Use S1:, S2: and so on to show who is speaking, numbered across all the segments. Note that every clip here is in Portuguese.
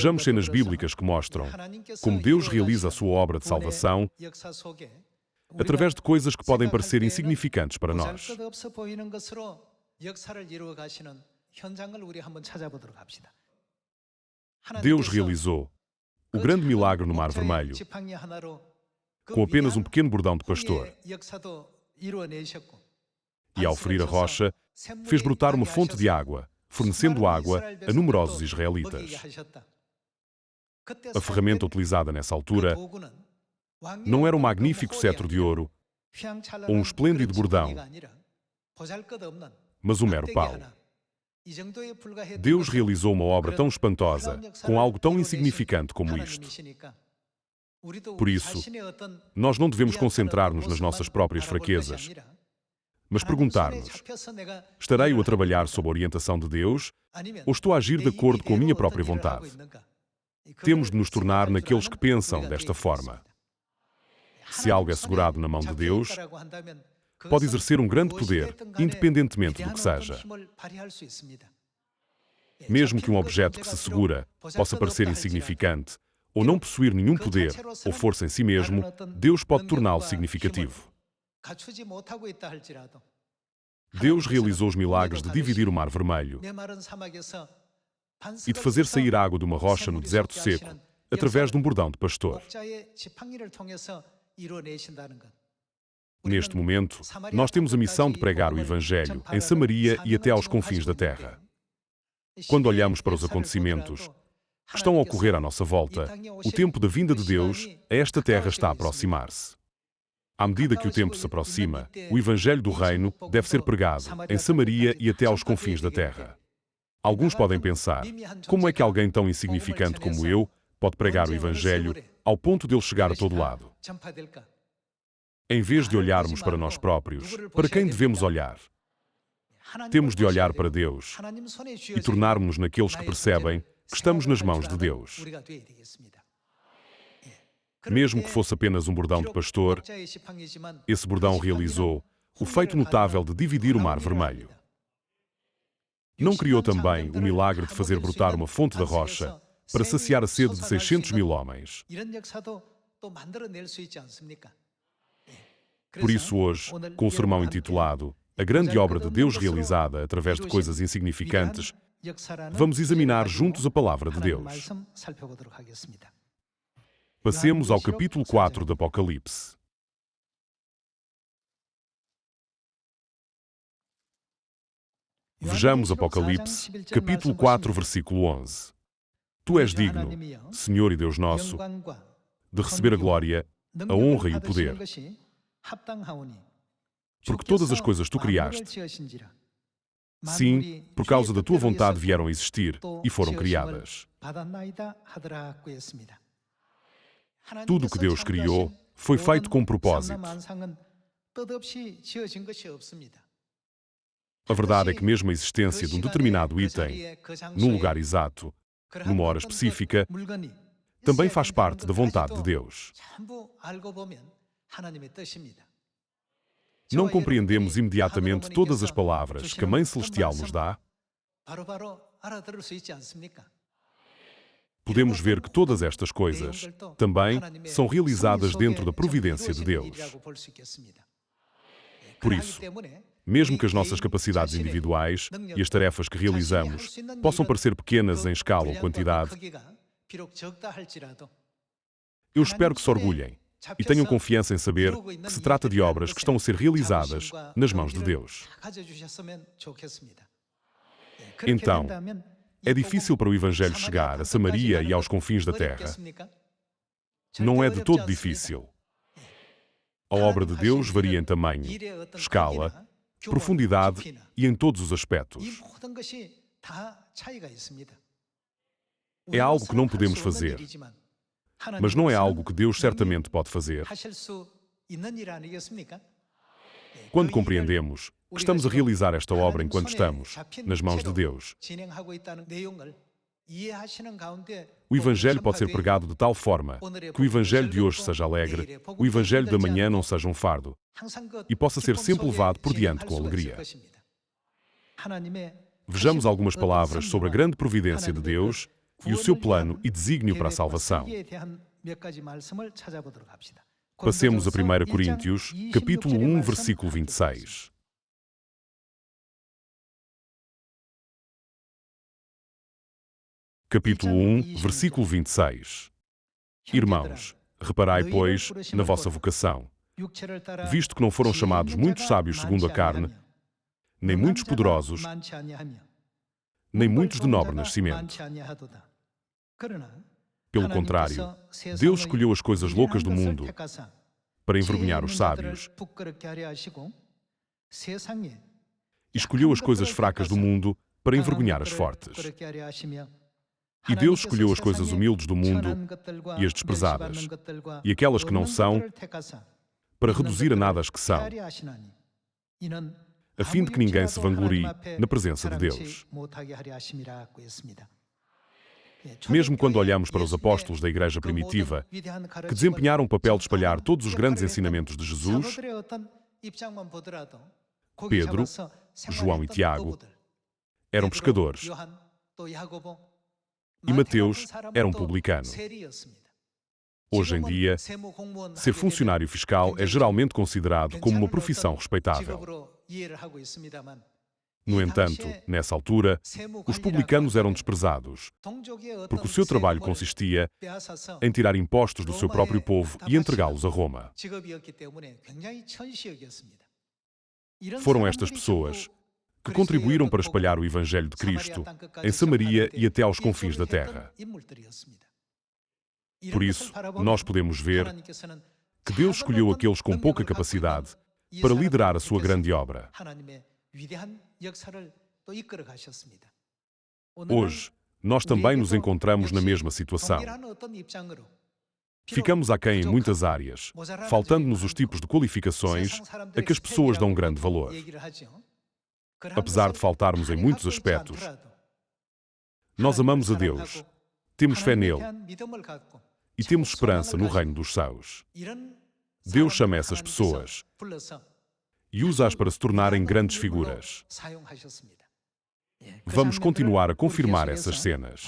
S1: Vejamos cenas bíblicas que mostram como Deus realiza a sua obra de salvação através de coisas que podem parecer insignificantes para nós. Deus realizou o grande milagre no Mar Vermelho com apenas um pequeno bordão de pastor. E ao ferir a rocha, fez brotar uma fonte de água, fornecendo água a numerosos israelitas. A ferramenta utilizada nessa altura não era um magnífico cetro de ouro ou um esplêndido bordão, mas um mero pau. Deus realizou uma obra tão espantosa com algo tão insignificante como isto. Por isso, nós não devemos concentrar-nos nas nossas próprias fraquezas, mas perguntar-nos: estarei eu a trabalhar sob a orientação de Deus ou estou a agir de acordo com a minha própria vontade? Temos de nos tornar naqueles que pensam desta forma. Se algo é segurado na mão de Deus, pode exercer um grande poder, independentemente do que seja. Mesmo que um objeto que se segura possa parecer insignificante, ou não possuir nenhum poder ou força em si mesmo, Deus pode torná-lo significativo. Deus realizou os milagres de dividir o Mar Vermelho e de fazer sair água de uma rocha no deserto seco através de um bordão de pastor. Neste momento, nós temos a missão de pregar o Evangelho em Samaria e até aos confins da terra. Quando olhamos para os acontecimentos que estão a ocorrer à nossa volta, o tempo da vinda de Deus a esta terra está a aproximar-se. À medida que o tempo se aproxima, o Evangelho do Reino deve ser pregado em Samaria e até aos confins da terra. Alguns podem pensar: como é que alguém tão insignificante como eu pode pregar o Evangelho ao ponto de ele chegar a todo lado? Em vez de olharmos para nós próprios, para quem devemos olhar? Temos de olhar para Deus e tornarmos-nos naqueles que percebem que estamos nas mãos de Deus. Mesmo que fosse apenas um bordão de pastor, esse bordão realizou o feito notável de dividir o Mar Vermelho. Não criou também o milagre de fazer brotar uma fonte da rocha para saciar a sede de 600.000 homens. Por isso hoje, com o sermão intitulado A Grande Obra de Deus Realizada através de Coisas Insignificantes, vamos examinar juntos a Palavra de Deus. Passemos ao capítulo 4 do Apocalipse. Vejamos Apocalipse, capítulo 4, versículo 11. Tu és digno, Senhor e Deus nosso, de receber a glória, a honra e o poder, porque todas as coisas tu criaste. Sim, por causa da tua vontade vieram a existir e foram criadas. Tudo o que Deus criou foi feito com um propósito. A verdade é que mesmo a existência de um determinado item, num lugar exato, numa hora específica, também faz parte da vontade de Deus. Não compreendemos imediatamente todas as palavras que a Mãe Celestial nos dá. Podemos ver que todas estas coisas também são realizadas dentro da providência de Deus. Por isso, mesmo que as nossas capacidades individuais e as tarefas que realizamos possam parecer pequenas em escala ou quantidade, eu espero que se orgulhem e tenham confiança em saber que se trata de obras que estão a ser realizadas nas mãos de Deus. Então, é difícil para o Evangelho chegar a Samaria e aos confins da terra? Não é de todo difícil. A obra de Deus varia em tamanho, escala, profundidade e em todos os aspectos. É algo que não podemos fazer, mas não é algo que Deus certamente pode fazer. Quando compreendemos que estamos a realizar esta obra enquanto estamos nas mãos de Deus, o Evangelho pode ser pregado de tal forma que o Evangelho de hoje seja alegre, o Evangelho da manhã não seja um fardo e possa ser sempre levado por diante com alegria. Vejamos algumas palavras sobre a grande providência de Deus e o seu plano e desígnio para a salvação. Passemos a 1 Coríntios, capítulo 1, versículo 26. Capítulo 1, versículo 26. Irmãos, reparai, pois, na vossa vocação, visto que não foram chamados muitos sábios segundo a carne, nem muitos poderosos, nem muitos de nobre nascimento. Pelo contrário, Deus escolheu as coisas loucas do mundo para envergonhar os sábios, e escolheu as coisas fracas do mundo para envergonhar as fortes. E Deus escolheu as coisas humildes do mundo e as desprezadas, e aquelas que não são, para reduzir a nada as que são, a fim de que ninguém se vanglorie na presença de Deus. Mesmo quando olhamos para os apóstolos da igreja primitiva, que desempenharam o papel de espalhar todos os grandes ensinamentos de Jesus, Pedro, João e Tiago, eram pescadores, e Mateus era um publicano. Hoje em dia, ser funcionário fiscal é geralmente considerado como uma profissão respeitável. No entanto, nessa altura, os publicanos eram desprezados, porque o seu trabalho consistia em tirar impostos do seu próprio povo e entregá-los a Roma. Foram estas pessoas que contribuíram para espalhar o Evangelho de Cristo em Samaria e até aos confins da terra. Por isso, nós podemos ver que Deus escolheu aqueles com pouca capacidade para liderar a sua grande obra. Hoje, nós também nos encontramos na mesma situação. Ficamos aquém em muitas áreas, faltando-nos os tipos de qualificações a que as pessoas dão grande valor. Apesar de faltarmos em muitos aspectos, nós amamos a Deus, temos fé nele e temos esperança no reino dos céus. Deus chama essas pessoas e usa-as para se tornarem grandes figuras. Vamos continuar a confirmar essas cenas.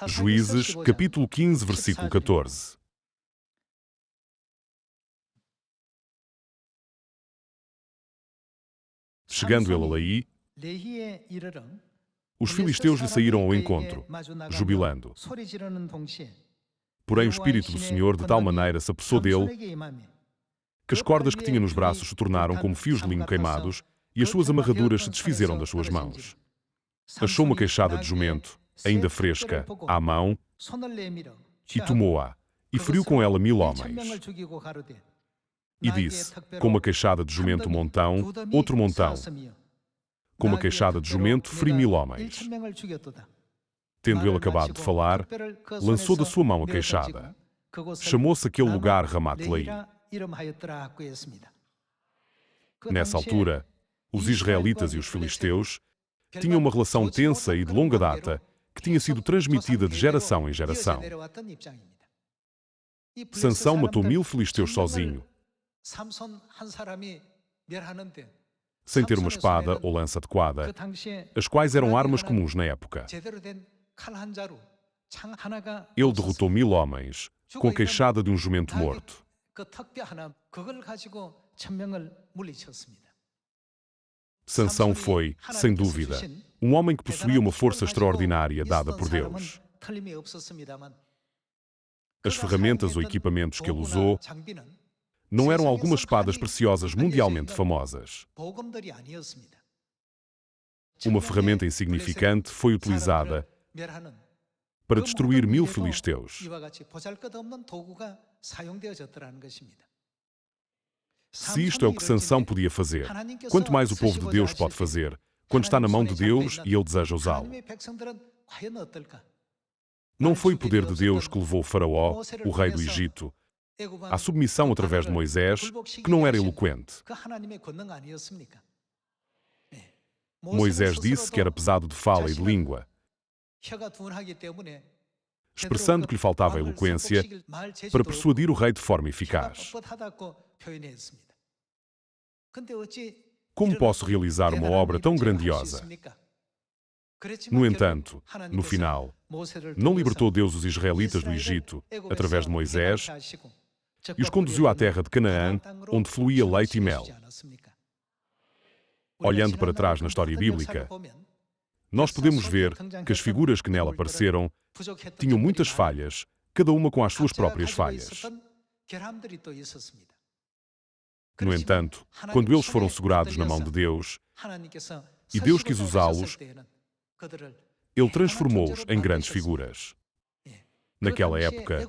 S1: Juízes, capítulo 15, versículo 14. Chegando ele a Laí, os filisteus lhe saíram ao encontro, jubilando. Porém o Espírito do Senhor de tal maneira se apossou dele que as cordas que tinha nos braços se tornaram como fios de linho queimados e as suas amarraduras se desfizeram das suas mãos. Achou uma queixada de jumento, ainda fresca, à mão, e tomou-a, e feriu com ela 1000 homens. E disse, com uma queixada de jumento montão, outro montão. Com uma queixada de jumento feri 1000 homens. Tendo ele acabado de falar, lançou da sua mão a queixada. Chamou-se aquele lugar Ramat-Leí. Nessa altura, os israelitas e os filisteus tinham uma relação tensa e de longa data que tinha sido transmitida de geração em geração. Sansão matou 1000 filisteus sozinho, sem ter uma espada ou lança adequada, as quais eram armas comuns na época. Ele derrotou 1000 homens com a queixada de um jumento morto. Sansão foi, sem dúvida, um homem que possuía uma força extraordinária dada por Deus. As ferramentas ou equipamentos que ele usou não eram algumas espadas preciosas mundialmente famosas. Uma ferramenta insignificante foi utilizada para destruir 1000 filisteus. Se isto é o que Sansão podia fazer, quanto mais o povo de Deus pode fazer, quando está na mão de Deus e ele deseja usá-lo. Não foi o poder de Deus que levou o Faraó, o rei do Egito, à submissão através de Moisés, que não era eloquente. Moisés disse que era pesado de fala e de língua, expressando que lhe faltava eloquência para persuadir o rei de forma eficaz. Como posso realizar uma obra tão grandiosa? No entanto, no final, não libertou Deus os israelitas do Egito, através de Moisés, e os conduziu à terra de Canaã, onde fluía leite e mel. Olhando para trás na história bíblica, nós podemos ver que as figuras que nela apareceram tinham muitas falhas, cada uma com as suas próprias falhas. No entanto, quando eles foram segurados na mão de Deus, e Deus quis usá-los, Ele transformou-os em grandes figuras. Naquela época,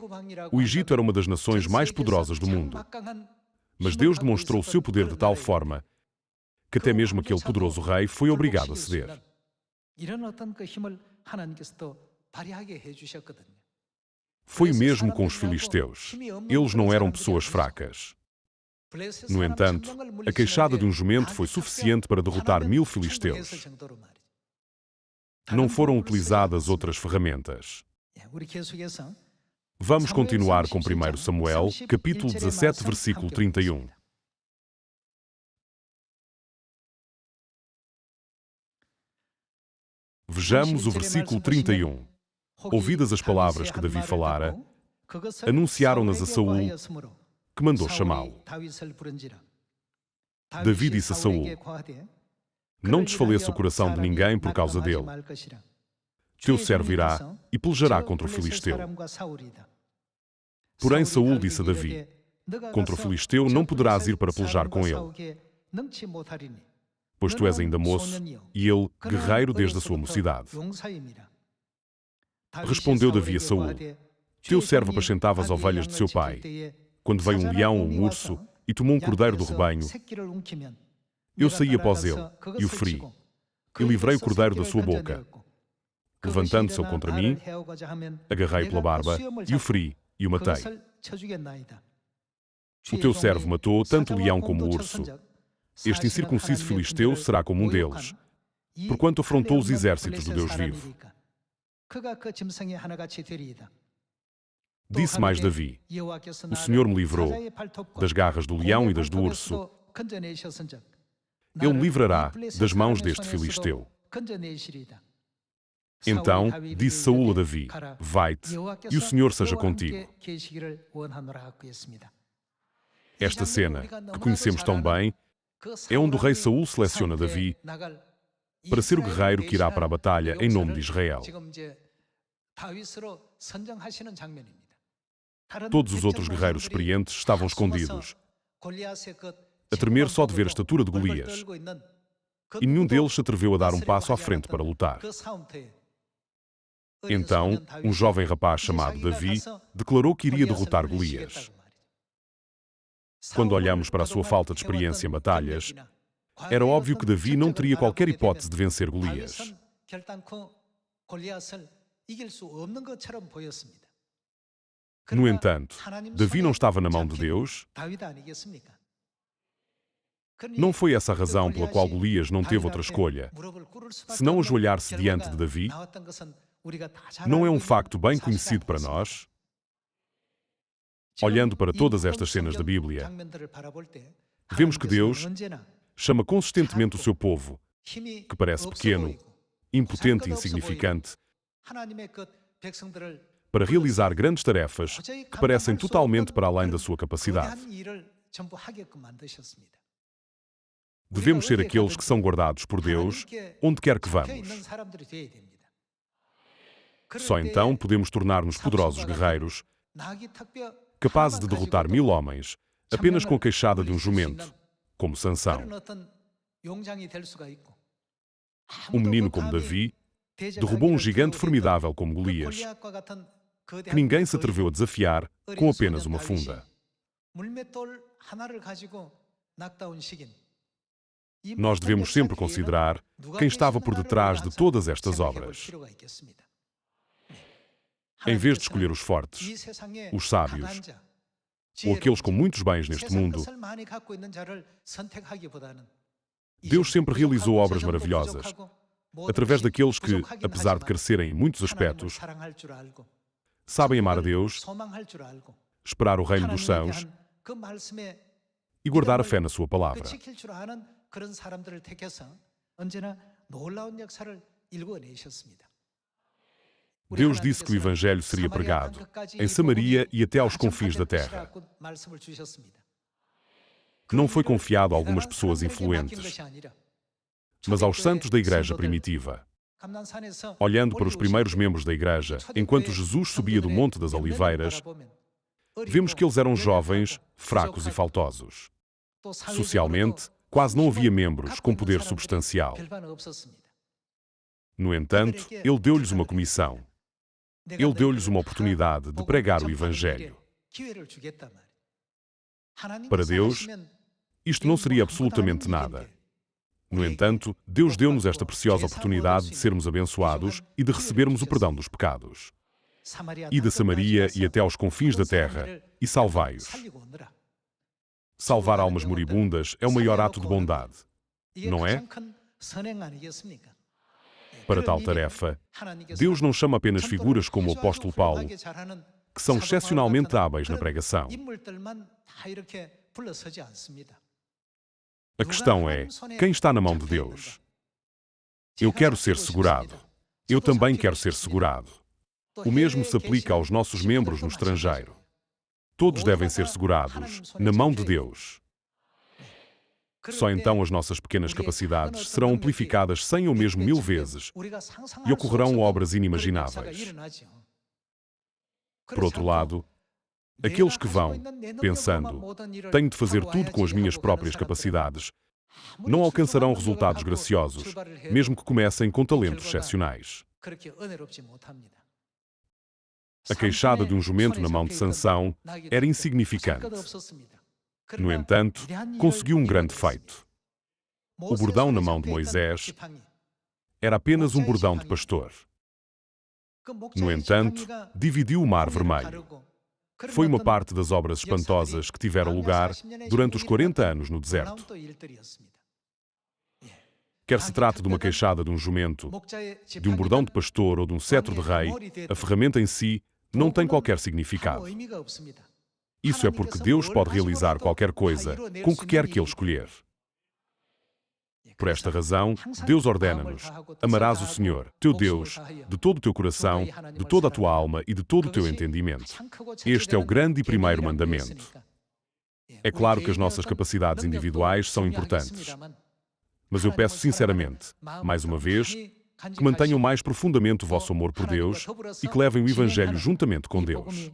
S1: o Egito era uma das nações mais poderosas do mundo. Mas Deus demonstrou o seu poder de tal forma que até mesmo aquele poderoso rei foi obrigado a ceder. Foi mesmo com os filisteus. Eles não eram pessoas fracas. No entanto, a queixada de um jumento foi suficiente para derrotar 1000 filisteus. Não foram utilizadas outras ferramentas. Vamos continuar com 1 Samuel, capítulo 17, versículo 31. Vejamos o versículo 31. Ouvidas as palavras que Davi falara, anunciaram-nas a Saul, que mandou chamá-lo. Davi disse a Saul: não desfaleça o coração de ninguém por causa dele. Teu servo irá e pelejará contra o filisteu. Porém Saul disse a Davi: contra o filisteu não poderás ir para pelejar com ele, pois tu és ainda moço, e ele guerreiro desde a sua mocidade. Respondeu Davi a Saul: teu servo apacentava as ovelhas de seu pai. Quando veio um leão ou um urso e tomou um cordeiro do rebanho, eu saí após ele e o feri, e livrei o cordeiro da sua boca. Levantando-se ele contra mim, agarrei-o pela barba e o feri e o matei. O teu servo matou tanto o leão como o urso. Este incircunciso filisteu será como um deles, porquanto afrontou os exércitos do Deus vivo. Disse mais Davi: o Senhor me livrou das garras do leão e das do urso. Ele me livrará das mãos deste filisteu. Então disse Saul a Davi: vai-te, e o Senhor seja contigo. Esta cena, que conhecemos tão bem, é onde o rei Saul seleciona Davi para ser o guerreiro que irá para a batalha em nome de Israel. Todos os outros guerreiros experientes estavam escondidos, a tremer só de ver a estatura de Golias, e nenhum deles se atreveu a dar um passo à frente para lutar. Então, um jovem rapaz chamado Davi declarou que iria derrotar Golias. Quando olhamos para a sua falta de experiência em batalhas, era óbvio que Davi não teria qualquer hipótese de vencer Golias. No entanto, Davi não estava na mão de Deus? Não foi essa a razão pela qual Golias não teve outra escolha, senão ajoelhar-se diante de Davi? Não é um facto bem conhecido para nós? Olhando para todas estas cenas da Bíblia, vemos que Deus chama consistentemente o seu povo, que parece pequeno, impotente e insignificante, para realizar grandes tarefas que parecem totalmente para além da sua capacidade. Devemos ser aqueles que são guardados por Deus, onde quer que vamos. Só então podemos tornar-nos poderosos guerreiros, capazes de derrotar 1000 homens, apenas com a queixada de um jumento, como Sansão. Um menino como Davi derrubou um gigante formidável como Golias, que ninguém se atreveu a desafiar com apenas uma funda. Nós devemos sempre considerar quem estava por detrás de todas estas obras. Em vez de escolher os fortes, os sábios, ou aqueles com muitos bens neste mundo, Deus sempre realizou obras maravilhosas, através daqueles que, apesar de carecerem em muitos aspectos, sabem amar a Deus, esperar o reino dos céus e guardar a fé na sua palavra. Deus disse que o Evangelho seria pregado em Samaria e até aos confins da terra. Não foi confiado a algumas pessoas influentes, mas aos santos da igreja primitiva. Olhando para os primeiros membros da igreja, enquanto Jesus subia do Monte das Oliveiras, vemos que eles eram jovens, fracos e faltosos. Socialmente, quase não havia membros com poder substancial. No entanto, ele deu-lhes uma comissão. Ele deu-lhes uma oportunidade de pregar o Evangelho. Para Deus, isto não seria absolutamente nada. No entanto, Deus deu-nos esta preciosa oportunidade de sermos abençoados e de recebermos o perdão dos pecados. Ide a Samaria e até aos confins da terra e salvai-os. Salvar almas moribundas é o maior ato de bondade, não é? Para tal tarefa, Deus não chama apenas figuras como o apóstolo Paulo, que são excepcionalmente hábeis na pregação. A questão é, quem está na mão de Deus? Eu quero ser segurado. Eu também quero ser segurado. O mesmo se aplica aos nossos membros no estrangeiro. Todos devem ser segurados na mão de Deus. Só então as nossas pequenas capacidades serão amplificadas 100 ou mesmo 1000 vezes e ocorrerão obras inimagináveis. Por outro lado, aqueles que vão, pensando, tenho de fazer tudo com as minhas próprias capacidades, não alcançarão resultados graciosos, mesmo que comecem com talentos excepcionais. A queixada de um jumento na mão de Sansão era insignificante. No entanto, conseguiu um grande feito. O bordão na mão de Moisés era apenas um bordão de pastor. No entanto, dividiu o Mar Vermelho. Foi uma parte das obras espantosas que tiveram lugar durante os 40 anos no deserto. Quer se trate de uma queixada de um jumento, de um bordão de pastor ou de um cetro de rei, a ferramenta em si não tem qualquer significado. Isso é porque Deus pode realizar qualquer coisa com o que quer que Ele escolher. Por esta razão, Deus ordena-nos: amarás o Senhor, teu Deus, de todo o teu coração, de toda a tua alma e de todo o teu entendimento. Este é o grande e primeiro mandamento. É claro que as nossas capacidades individuais são importantes. Mas eu peço sinceramente, mais uma vez, que mantenham mais profundamente o vosso amor por Deus e que levem o Evangelho juntamente com Deus.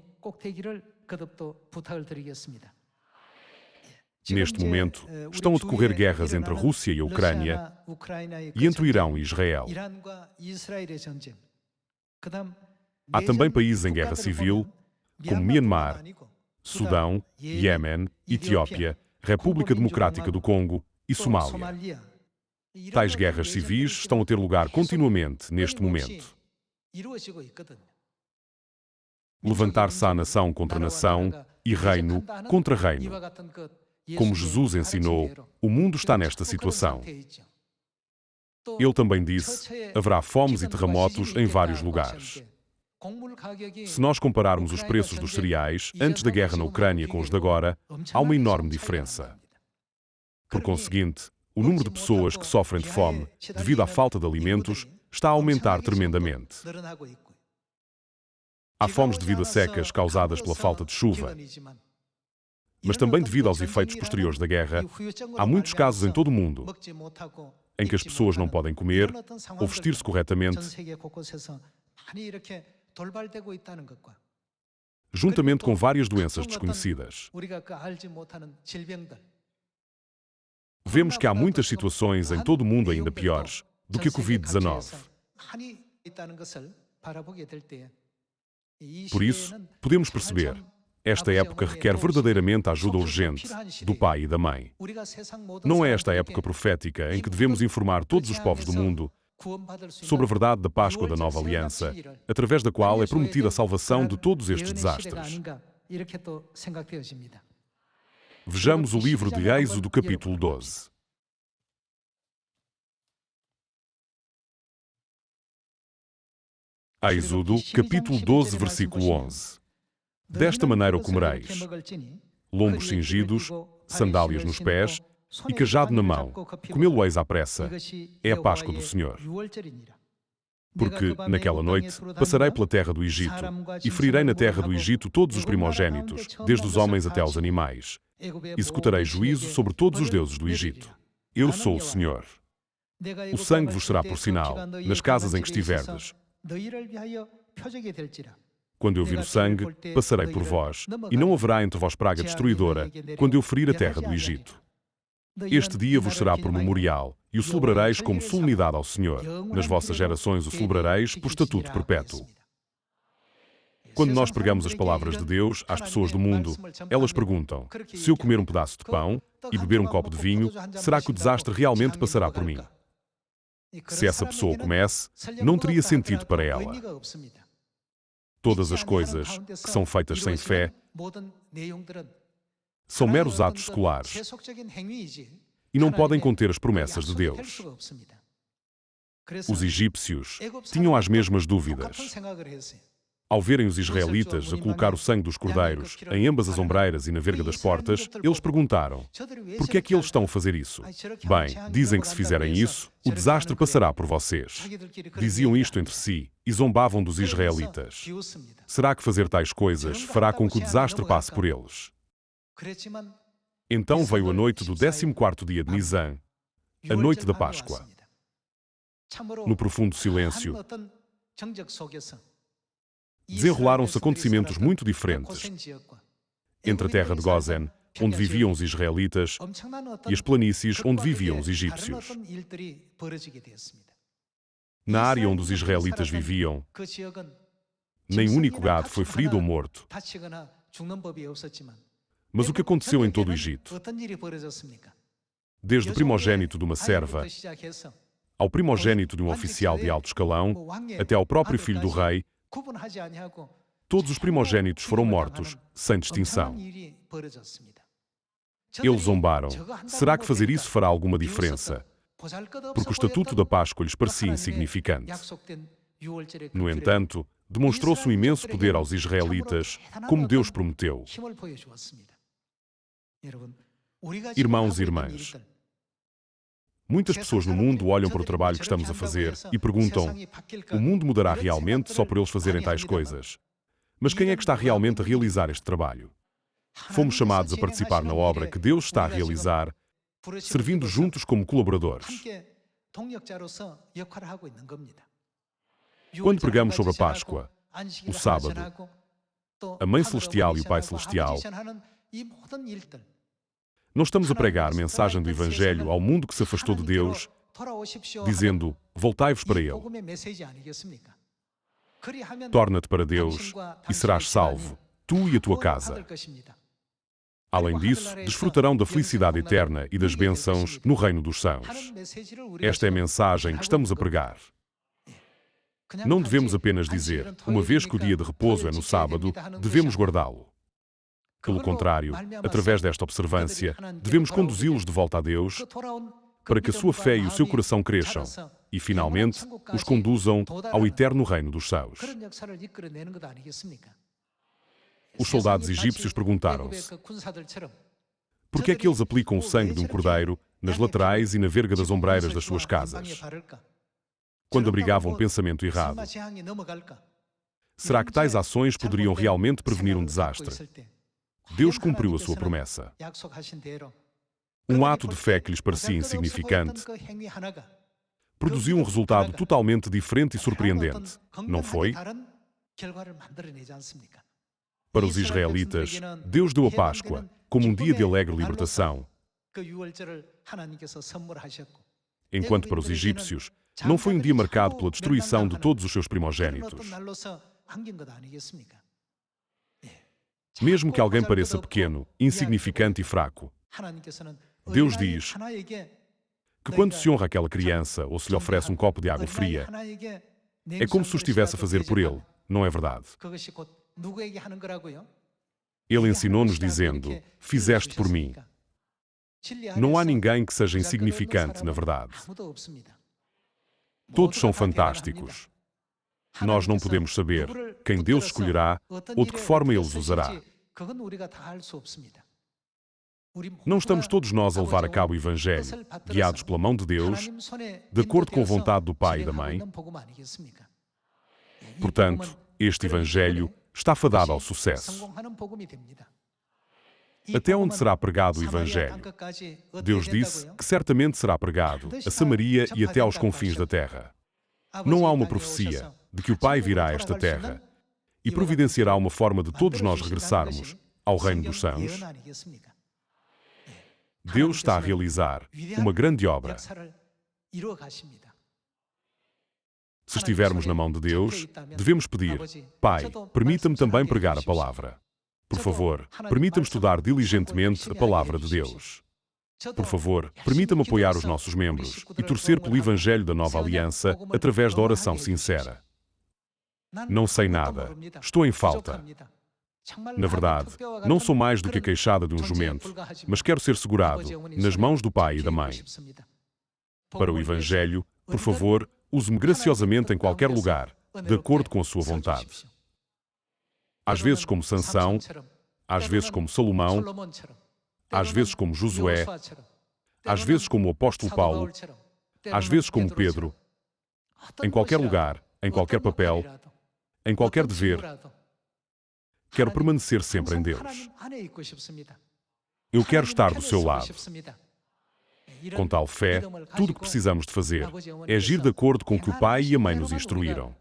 S1: Neste momento, estão a decorrer guerras entre a Rússia e a Ucrânia e entre o Irão e Israel. Há também países em guerra civil, como Myanmar, Sudão, Iêmen, Etiópia, República Democrática do Congo e Somália. Tais guerras civis estão a ter lugar continuamente neste momento. Levantar-se a nação contra nação e reino contra reino. Como Jesus ensinou, o mundo está nesta situação. Ele também disse: haverá fomes e terremotos em vários lugares. Se nós compararmos os preços dos cereais antes da guerra na Ucrânia com os de agora, há uma enorme diferença. Por conseguinte, o número de pessoas que sofrem de fome devido à falta de alimentos está a aumentar tremendamente. Há fomes devido a secas causadas pela falta de chuva, mas também devido aos efeitos posteriores da guerra. Há muitos casos em todo o mundo em que as pessoas não podem comer ou vestir-se corretamente, juntamente com várias doenças desconhecidas. Vemos que há muitas situações em todo o mundo ainda piores do que a Covid-19. Por isso, podemos perceber, esta época requer verdadeiramente a ajuda urgente do pai e da mãe. Não é esta a época profética em que devemos informar todos os povos do mundo sobre a verdade da Páscoa da Nova Aliança, através da qual é prometida a salvação de todos estes desastres. Vejamos o livro de Êxodo, capítulo 12. Êxodo, capítulo 12, versículo 11. Desta maneira o comereis: lombos cingidos, sandálias nos pés e cajado na mão. Comê-lo-eis à pressa. É a Páscoa do Senhor. Porque, naquela noite, passarei pela terra do Egito, e ferirei na terra do Egito todos os primogênitos, desde os homens até aos animais. Executarei juízo sobre todos os deuses do Egito. Eu sou o Senhor. O sangue vos será por sinal, nas casas em que estiverdes. Quando eu vir o sangue, passarei por vós, e não haverá entre vós praga destruidora, quando eu ferir a terra do Egito. Este dia vos será por memorial, e o celebrareis como solenidade ao Senhor. Nas vossas gerações o celebrareis por estatuto perpétuo. Quando nós pregamos as palavras de Deus às pessoas do mundo, elas perguntam: se eu comer um pedaço de pão e beber um copo de vinho, será que o desastre realmente passará por mim? Se essa pessoa comece, não teria sentido para ela. Todas as coisas que são feitas sem fé são meros atos seculares e não podem conter as promessas de Deus. Os egípcios tinham as mesmas dúvidas. Ao verem os israelitas a colocar o sangue dos cordeiros em ambas as ombreiras e na verga das portas, eles perguntaram: por que é que eles estão a fazer isso? Bem, dizem que se fizerem isso, o desastre passará por vocês. Diziam isto entre si e zombavam dos israelitas. Será que fazer tais coisas fará com que o desastre passe por eles? Então veio a noite do 14º dia de Nisã, a noite da Páscoa. No profundo silêncio, desenrolaram-se acontecimentos muito diferentes entre a terra de Gósen, onde viviam os israelitas, e as planícies onde viviam os egípcios. Na área onde os israelitas viviam, nem um único gado foi ferido ou morto. Mas o que aconteceu em todo o Egito? Desde o primogênito de uma serva, ao primogênito de um oficial de alto escalão, até ao próprio filho do rei, todos os primogênitos foram mortos, sem distinção. Eles zombaram. Será que fazer isso fará alguma diferença? Porque o estatuto da Páscoa lhes parecia insignificante. No entanto, demonstrou-se um imenso poder aos israelitas, como Deus prometeu. Irmãos e irmãs, muitas pessoas no mundo olham para o trabalho que estamos a fazer e perguntam: o mundo mudará realmente só por eles fazerem tais coisas? Mas quem é que está realmente a realizar este trabalho? Fomos chamados a participar na obra que Deus está a realizar, servindo juntos como colaboradores. Quando pregamos sobre a Páscoa, o sábado, a Mãe Celestial e o Pai Celestial, não estamos a pregar a mensagem do Evangelho ao mundo que se afastou de Deus, dizendo: voltai-vos para Ele. Torna-te para Deus e serás salvo, tu e a tua casa. Além disso, desfrutarão da felicidade eterna e das bênçãos no reino dos céus. Esta é a mensagem que estamos a pregar. Não devemos apenas dizer: uma vez que o dia de repouso é no sábado, devemos guardá-lo. Pelo contrário, através desta observância, devemos conduzi-los de volta a Deus para que a sua fé e o seu coração cresçam e, finalmente, os conduzam ao eterno reino dos céus. Os soldados egípcios perguntaram-se: por que é que eles aplicam o sangue de um cordeiro nas laterais e na verga das ombreiras das suas casas, quando abrigavam um pensamento errado? Será que tais ações poderiam realmente prevenir um desastre? Deus cumpriu a sua promessa. Um ato de fé que lhes parecia insignificante produziu um resultado totalmente diferente e surpreendente, não foi? Para os israelitas, Deus deu a Páscoa como um dia de alegre libertação, enquanto para os egípcios não foi um dia marcado pela destruição de todos os seus primogênitos. Mesmo que alguém pareça pequeno, insignificante e fraco, Deus diz que quando se honra aquela criança ou se lhe oferece um copo de água fria, é como se o estivesse a fazer por ele, não é verdade? Ele ensinou-nos dizendo: fizeste por mim. Não há ninguém que seja insignificante, na verdade. Todos são fantásticos. Nós não podemos saber quem Deus escolherá ou de que forma Ele os usará. Não estamos todos nós a levar a cabo o Evangelho, guiados pela mão de Deus, de acordo com a vontade do pai e da mãe? Portanto, este Evangelho está fadado ao sucesso. Até onde será pregado o Evangelho? Deus disse que certamente será pregado a Samaria e até aos confins da terra. Não há uma profecia de que o Pai virá a esta terra e providenciará uma forma de todos nós regressarmos ao reino dos céus? Deus está a realizar uma grande obra. Se estivermos na mão de Deus, devemos pedir: Pai, permita-me também pregar a palavra. Por favor, permita-me estudar diligentemente a palavra de Deus. Por favor, permita-me apoiar os nossos membros e torcer pelo Evangelho da Nova Aliança através da oração sincera. Não sei nada. Estou em falta. Na verdade, não sou mais do que a queixada de um jumento, mas quero ser segurado nas mãos do pai e da mãe. Para o Evangelho, por favor, use-me graciosamente em qualquer lugar, de acordo com a sua vontade. Às vezes como Sansão, às vezes como Salomão, às vezes como Josué, às vezes como o apóstolo Paulo, às vezes como Pedro, em qualquer lugar, em qualquer papel, em qualquer dever, quero permanecer sempre em Deus. Eu quero estar do seu lado. Com tal fé, tudo o que precisamos de fazer é agir de acordo com o que o pai e a mãe nos instruíram.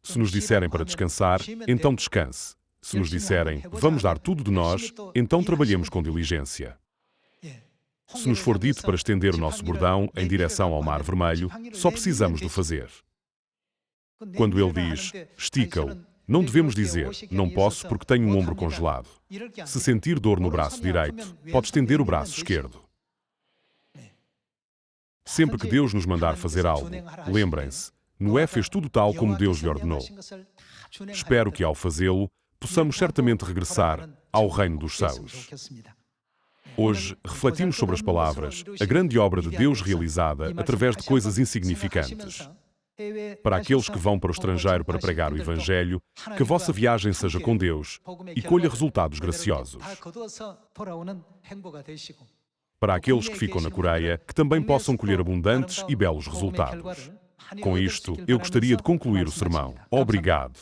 S1: Se nos disserem para descansar, então descanse. Se nos disserem, vamos dar tudo de nós, então trabalhemos com diligência. Se nos for dito para estender o nosso bordão em direção ao Mar Vermelho, só precisamos de o fazer. Quando ele diz, estica-o, não devemos dizer, não posso porque tenho um ombro congelado. Se sentir dor no braço direito, pode estender o braço esquerdo. Sempre que Deus nos mandar fazer algo, lembrem-se, Noé fez tudo tal como Deus lhe ordenou. Espero que, ao fazê-lo, possamos certamente regressar ao reino dos céus. Hoje, refletimos sobre as palavras, a grande obra de Deus realizada através de coisas insignificantes. Para aqueles que vão para o estrangeiro para pregar o Evangelho, que a vossa viagem seja com Deus e colha resultados graciosos. Para aqueles que ficam na Coreia, que também possam colher abundantes e belos resultados. Com isto, eu gostaria de concluir o sermão. Obrigado.